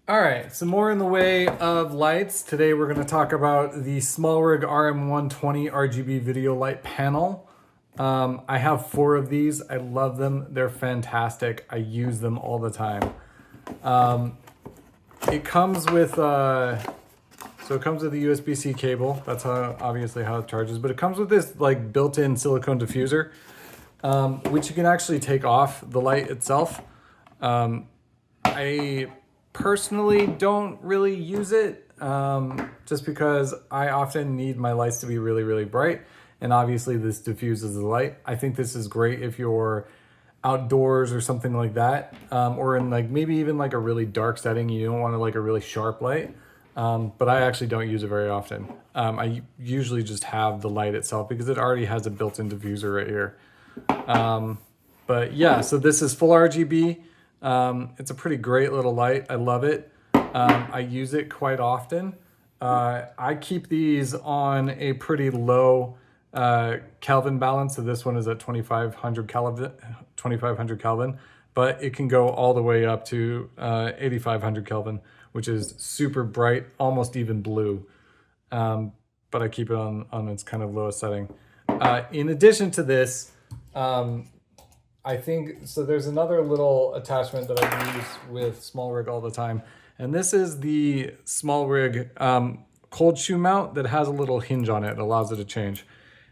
All right, some more in the way of lights. Today we're going to talk about the SmallRig RM120 RGB video light panel. I have 4 of these. I love them. They're fantastic. I use them all the time. It comes with it comes with a USB-C cable. That's obviously how it charges. But it comes with this like built-in silicone diffuser, which you can actually take off the light itself. I personally don't really use it just because I often need my lights to be really, really bright. And obviously this diffuses the light. I think this is great if you're outdoors or something like that, or in like maybe even like a really dark setting. You don't want like a really sharp light. But I actually don't use it very often. I usually just have the light itself because it already has a built-in diffuser right here. But yeah, so this is full RGB. It's a pretty great little light. I love it. I use it quite often. I keep these on a pretty low Kelvin balance. So this one is at 2500 Kelvin, but it can go all the way up to 8500 Kelvin, which is super bright, almost even blue. But I keep it on its kind of lowest setting. In addition to this, I think, so there's another little attachment that I use with SmallRig all the time. And this is the SmallRig cold shoe mount that has a little hinge on it. It allows it to change.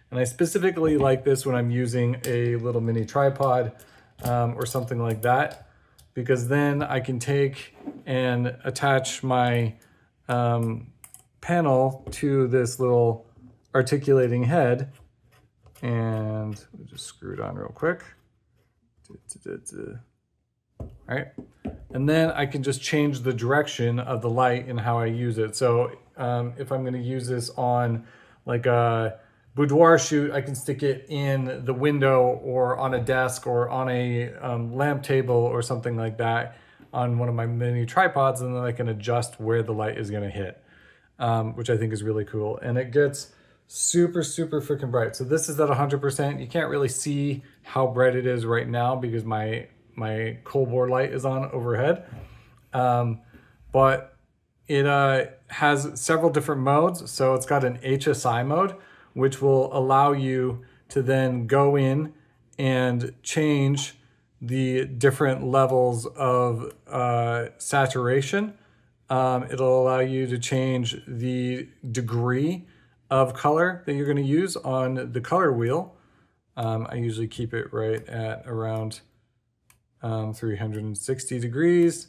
And I specifically like this when I'm using a little mini tripod or something like that, because then I can take and attach my panel to this little articulating head. And we'll just screw it on real quick. All right, and then I can just change the direction of the light and how I use it. So if I'm going to use this on like a boudoir shoot, I can stick it in the window or on a desk or on a lamp table or something like that on one of my mini tripods, and then I can adjust where the light is going to hit, which I think is really cool. And it gets super freaking bright. So this is at 100%. You can't really see how bright it is right now because my cold bore light is on overhead. But it has several different modes. So it's got an HSI mode, which will allow you to then go in and change the different levels of saturation. It'll allow you to change the degree of color that you're going to use on the color wheel. I usually keep it right at around 360 degrees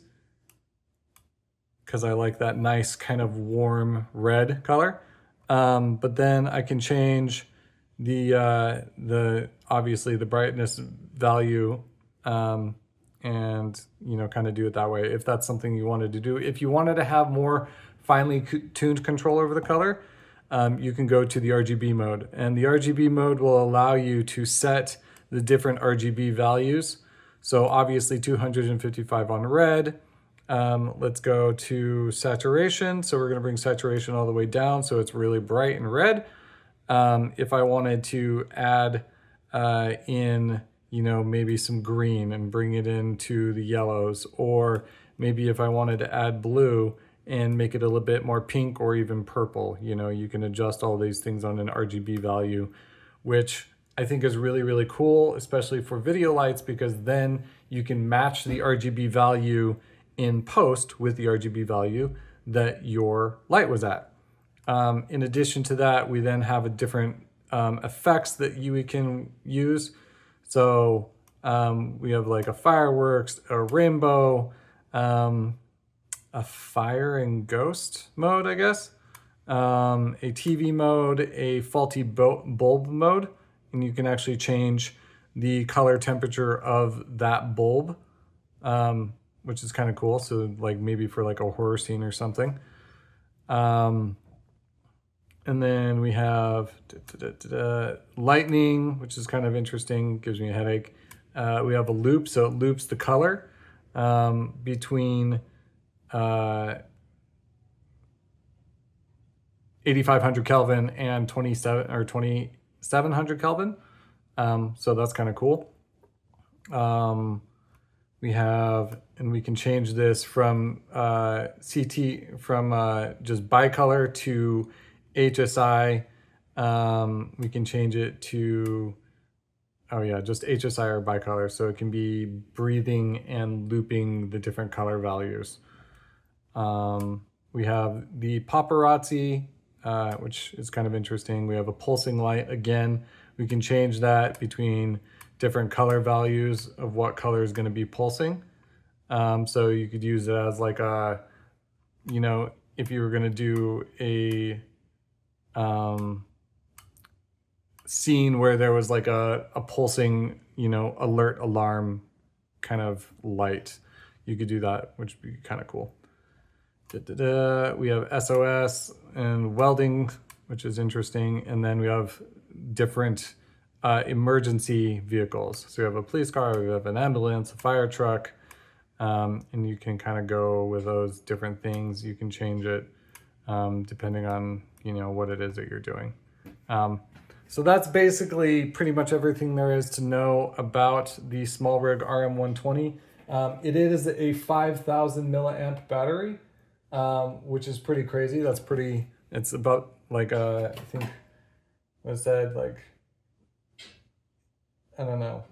because I like that nice kind of warm red color. But then I can change the obviously the brightness value and kind of do it that way if that's something you wanted to do. If you wanted to have more finely tuned control over the color, you can go to the RGB mode, and the RGB mode will allow you to set the different RGB values. So obviously 255 on red. Let's go to saturation. So we're going to bring saturation all the way down so it's really bright and red. If I wanted to add in, maybe some green and bring it into the yellows, or maybe if I wanted to add blue and make it a little bit more pink or even purple, you can adjust all these things on an RGB value, which I think is really cool, especially for video lights, because then you can match the RGB value in post with the RGB value that your light was at. In addition to that, we then have a different effects that you can use. So we have like a fireworks, a rainbow, a fire and ghost mode, I guess, a TV mode, a faulty bulb mode, and you can actually change the color temperature of that bulb, which is kind of cool. So like maybe for like a horror scene or something. And then we have lightning, which is kind of interesting, gives me a headache. We have a loop, so it loops the color between 8500 Kelvin and 2700 Kelvin. So that's kind of cool. We have, and we can change this from just bicolor to HSI. We can change it to, oh yeah, just HSI or bicolor. So it can be breathing and looping the different color values. We have the paparazzi, which is kind of interesting. We have a pulsing light. Again, we can change that between different color values of what color is going to be pulsing. So you could use it as like a, you know, if you were going to do a scene where there was like a pulsing, you know, alert alarm kind of light, you could do that, which would be kind of cool. We have SOS and welding, which is interesting. And then we have different emergency vehicles. So we have a police car, we have an ambulance, a fire truck, and you can kind of go with those different things. You can change it depending on, you know, what it is that you're doing. So that's basically pretty much everything there is to know about the SmallRig RM120. It is a 5,000 milliamp battery, which is pretty crazy. That's pretty, it's about like, I think what I said, like, I don't know,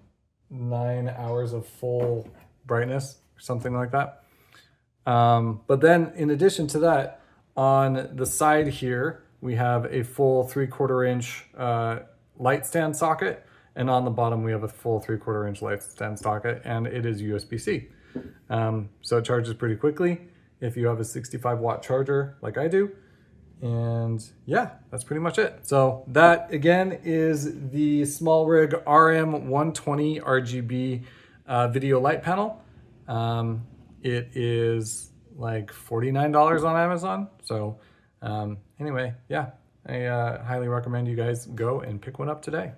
9 hours of full brightness or something like that. But then in addition to that, on the side here, we have a full 3/4 inch light stand socket. And on the bottom, we have a full 3/4 inch light stand socket, and it is USB-C. So it charges pretty quickly if you have a 65 watt charger like I do. And yeah, that's pretty much it. So that again is the SmallRig RM120 RGB video light panel. It is like $49 on Amazon. So anyway, yeah, I highly recommend you guys go and pick one up today.